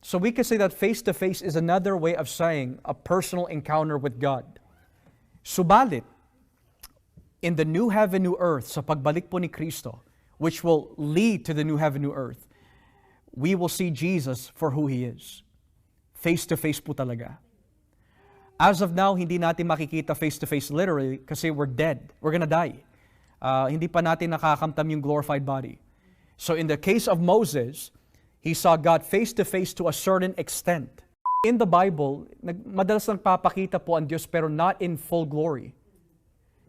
So we can say that face-to-face is another way of saying a personal encounter with God. Subalit, in the new heaven, new earth, sa pagbalik po ni Kristo, which will lead to the new heaven, new earth, we will see Jesus for who He is. Face-to-face po talaga. As of now, hindi natin makikita face-to-face literally kasi we're dead. We're gonna die. Hindi pa natin nakakamtam yung glorified body. So in the case of Moses, he saw God face-to-face to a certain extent. In the Bible, madalas nagpapakita po ang Diyos pero not in full glory.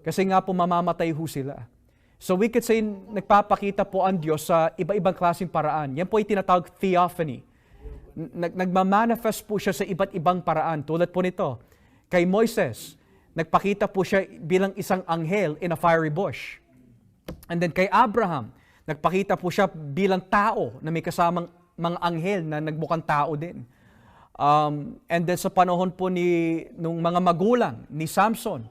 Kasi nga po mamamatay ho sila. So we could say nagpapakita po ang Diyos sa iba-ibang klaseng paraan. Yan po ay tinatawag theophany. Nagmamanifest po siya sa iba't ibang paraan. Tulad po nito, kay Moises, nagpakita po siya bilang isang anghel in a fiery bush. And then kay Abraham, nagpakita po siya bilang tao na may kasamang mga anghel na nagmukhang tao din. And then sa panahon po nung mga magulang ni Samson,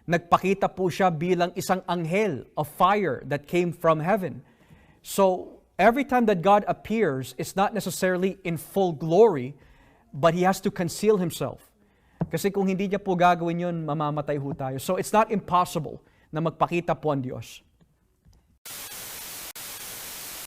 nagpakita po siya bilang isang anghel of fire that came from heaven. So every time that God appears, it's not necessarily in full glory, but He has to conceal Himself. Kasi kung hindi niya po gagawin yun, mamamatay ho tayo. So it's not impossible na magpakita po ang Diyos.